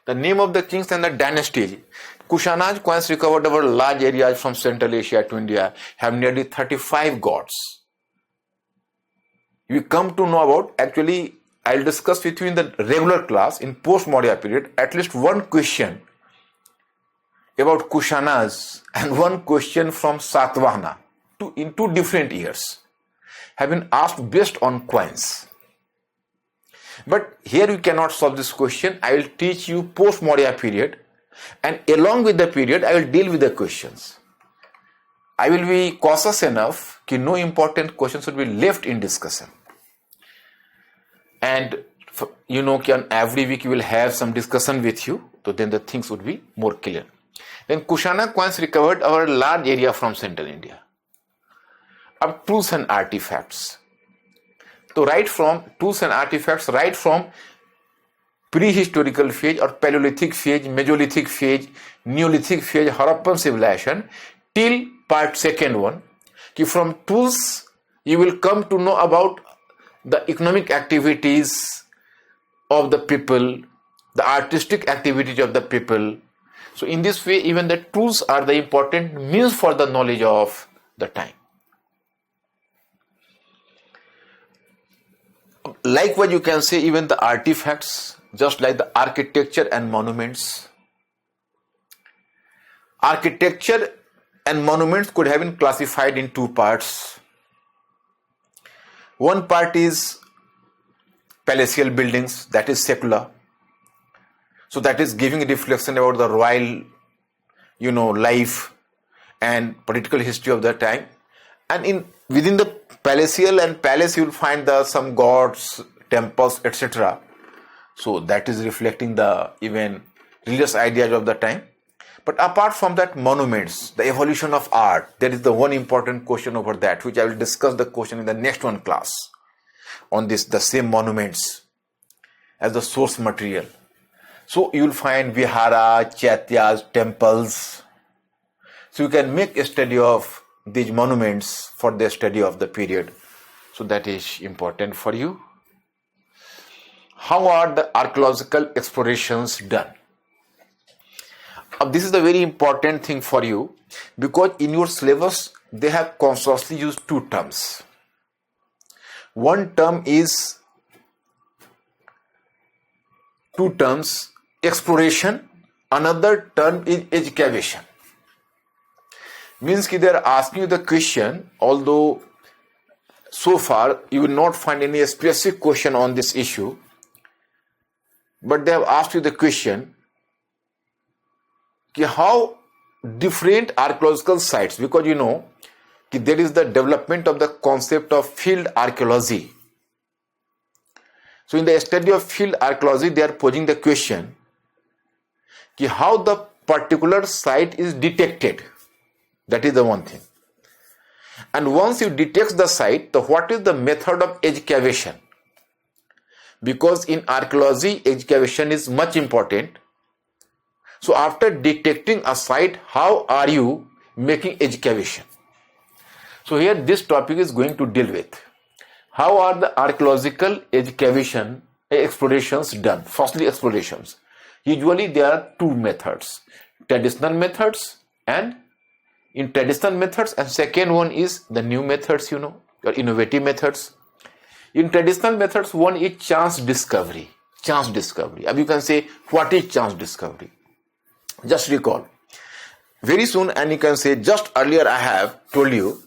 The name of the kings and the dynasties. Kushanas coins recovered over large areas from Central Asia to India have nearly 35 gods. We come to know about, actually, I'll discuss with you in the regular class in post-Maurya period, at least one question about Kushanas and one question from Satvahana in 2 different years have been asked based on coins. But here we cannot solve this question. I will teach you post-Maurya period, and along with the period I will deal with the questions. I will be cautious enough that no important questions should be left in discussion. And on every week we will have some discussion with you, so then the things would be more clear. Then Kushana coins recovered over a large area from central India. Of tools and artifacts. So right from tools and artifacts, right from prehistorical phase or Paleolithic phase, Mesolithic phase, Neolithic phase, Harappan civilization, till part second one, from tools you will come to know about the economic activities of the people, the artistic activities of the people. So in this way, even the tools are the important means for the knowledge of the time. Likewise, you can say even the artifacts, just like the architecture and monuments. Architecture and monuments could have been classified in 2 parts. One part is palatial buildings, that is secular. So that is giving a reflection about the royal, life and political history of that time. And within the palatial and palace, you will find some gods, temples, etc. So that is reflecting the even religious ideas of the time. But apart from that, monuments, the evolution of art, there is the one important question over that, which I will discuss the question in the next one class on this, the same monuments as the source material. So you will find vihara, chaityas, temples. So you can make a study of these monuments for the study of the period. So that is important for you. How are the archaeological explorations done? This is the very important thing for you, because in your syllabus they have consciously used 2 terms. One term is 2 terms, exploration. Another term is excavation. Means that they are asking you the question, although so far you will not find any specific question on this issue, but they have asked you the question, how different archaeological sites, because there is the development of the concept of field archaeology. So in the study of field archaeology, they are posing the question how the particular site is detected. That is the one thing. And once you detect the site, what is the method of excavation? because in archaeology excavation is much important. So after detecting a site, how are you making excavation? So here this topic is going to deal with how are the archaeological explorations done. Firstly, explorations. Usually there are two methods, traditional methods and second one is the new methods, or innovative methods. In traditional methods, one is chance discovery. Now you can say, what is chance discovery? Just recall. Very soon, and you can say, just earlier I have told you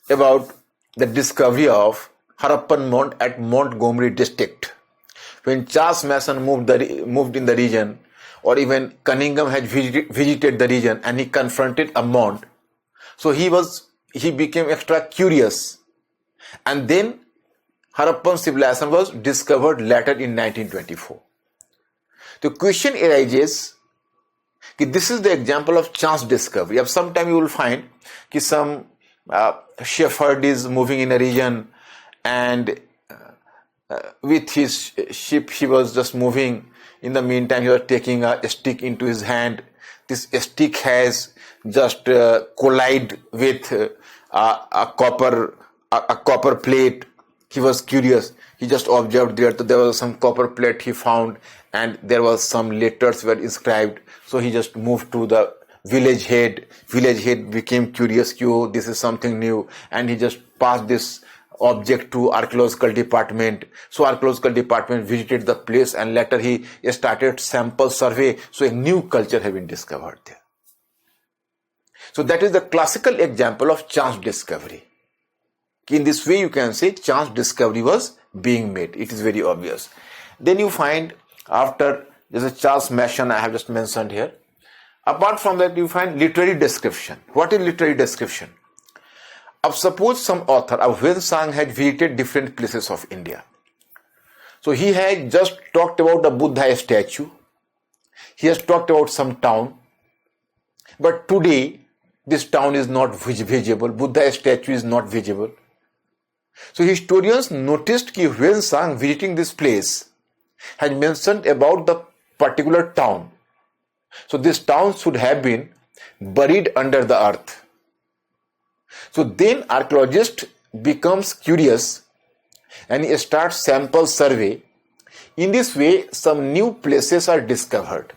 about the discovery of Harappan Mount at Montgomery district. When Charles Mason moved in the region, or even Cunningham had visited the region and he confronted a mount. So he became extra curious. And then Harappan civilization was discovered later in 1924. The question arises, this is the example of chance discovery. Sometime you will find some shepherd is moving in a region and with his sheep he was just moving. In the meantime, he was taking a stick into his hand. This stick has just collided with a copper plate. He was curious. He just observed there that there was some copper plate he found, and there was some letters were inscribed. So he just moved to the village head. Village head became curious. Oh, this is something new, and he just passed this object to archaeological department. So archaeological department visited the place, and later he started sample survey. So a new culture has been discovered there. So that is the classical example of chance discovery. In this way you can say chance discovery was being made. It is very obvious. Then you find after there's a Charles Mason I have just mentioned here. Apart from that you find literary description. What is literary description? Suppose some author, Wen Sang, had visited different places of India. So he had just talked about the Buddha statue. He has talked about some town. But today, this town is not visible. Buddha statue is not visible. So historians noticed that Wen Sang visiting this place had mentioned about the particular town. So this town should have been buried under the earth. So then archaeologist becomes curious and he starts sample survey. In this way, some new places are discovered.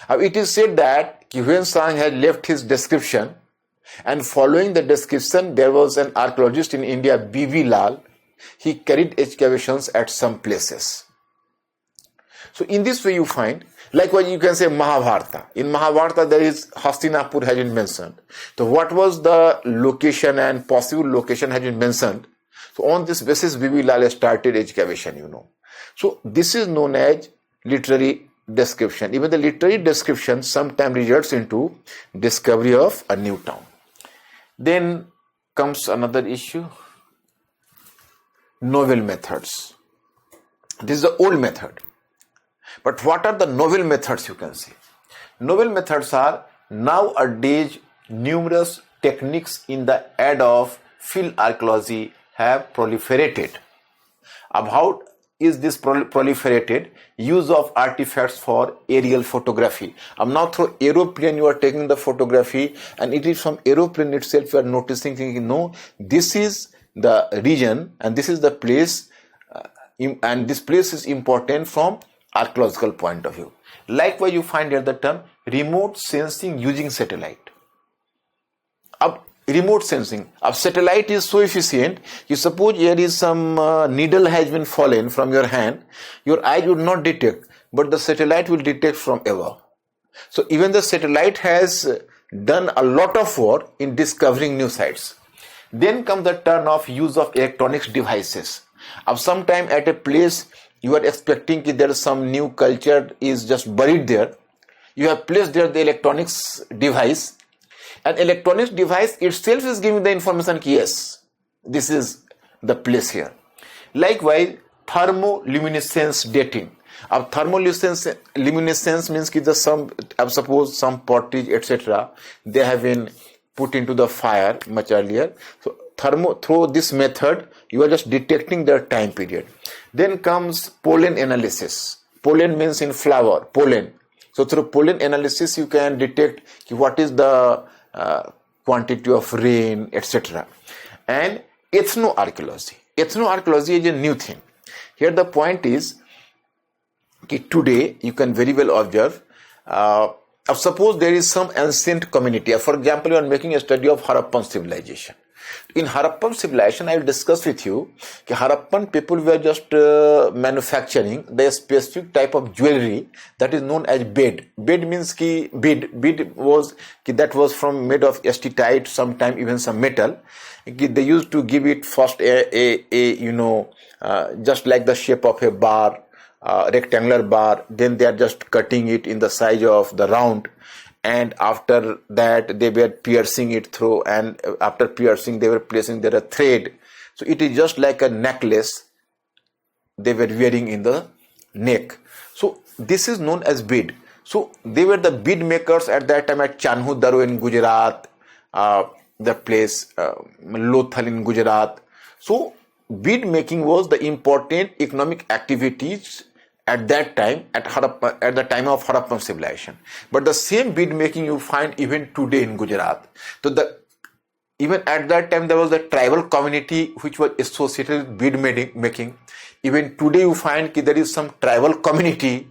It is said that Wen Sang had left his description, and following the description, there was an archaeologist in India, B.V. Lal. He carried excavations at some places. So in this way you find, likewise you can say Mahabharata. In Mahabharata there is Hastinapur has been mentioned. So what was the location and possible location has been mentioned. So on this basis B.V. Lal started excavation, So this is known as literary description. Even the literary description sometimes results into discovery of a new town. Then comes another issue, novel methods. This is the old method. But what are the novel methods you can say? Novel methods are nowadays numerous techniques in the area of field archaeology have proliferated. How is this proliferated? Use of artifacts for aerial photography. Now through aeroplane you are taking the photography, and it is from aeroplane itself you are noticing, thinking, no, this is the region and this is the place, and this place is important from archaeological point of view. Likewise, you find here the term remote sensing using satellite. Remote sensing. Satellite is so efficient, you suppose here is some needle has been fallen from your hand, your eye would not detect, but the satellite will detect from above. So even the satellite has done a lot of work in discovering new sites. Then comes the turn of use of electronics devices. Sometime at a place you are expecting that there is some new culture is just buried there. You have placed there the electronics device. An electronics device itself is giving the information, yes, this is the place here. Likewise, thermoluminescence dating. Thermoluminescence means that suppose some pottery, etc., they have been put into the fire much earlier. So through this method, you are just detecting their time period. Then comes pollen analysis. Pollen means in flower, pollen. So through pollen analysis, you can detect what is the quantity of rain, etc. And ethnoarchaeology. Ethnoarchaeology is a new thing. Here the point is, today you can very well observe, suppose there is some ancient community. For example, you are making a study of Harappan civilization. In Harappan civilization, I will discuss with you that Harappan people were just manufacturing the specific type of jewelry that is known as bead. Bead means bead was that was from made of steatite, sometime even some metal. They used to give it first just like the shape of a bar, rectangular bar. Then they are just cutting it in the size of the round. And after that, they were piercing it through, and after piercing, they were placing there a thread. So it is just like a necklace they were wearing in the neck. So this is known as bead. So they were the bead makers at that time at Chanhu Daro in Gujarat, the place Lothal in Gujarat. So bead making was the important economic activities at that time, at the time of Harappan civilization. But the same bead making you find even today in Gujarat. So even at that time there was a tribal community which was associated with bead making. Even today you find that there is some tribal community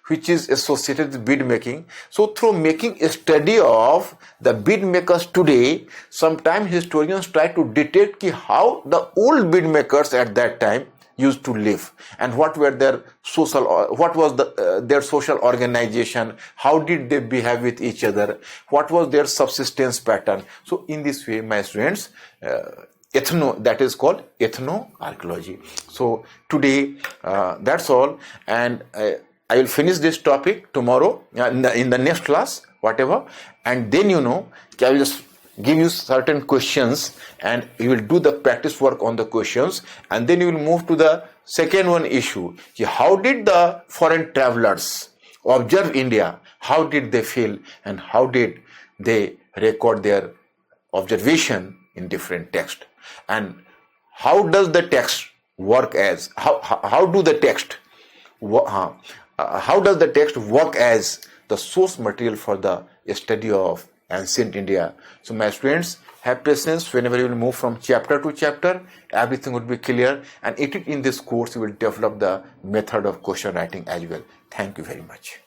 which is associated with bead making. So through making a study of the bead makers today, sometimes historians try to detect how the old bead makers at that time used to live, and what were their what was their social organization, how did they behave with each other, what was their subsistence pattern. So in this way, my students, that is called ethnoarchaeology. So today that's all, and I will finish this topic tomorrow in the next class, whatever, and then I will just give you certain questions and you will do the practice work on the questions, and then you will move to the second one issue. How did the foreign travelers observe India? How did they feel, and how did they record their observation in different text? And how does the text work as, how does the text work as the source material for the study of ancient India? So my students, have patience. Whenever you will move from chapter to chapter, everything would be clear, and in this course you will develop the method of question writing as well. Thank you very much.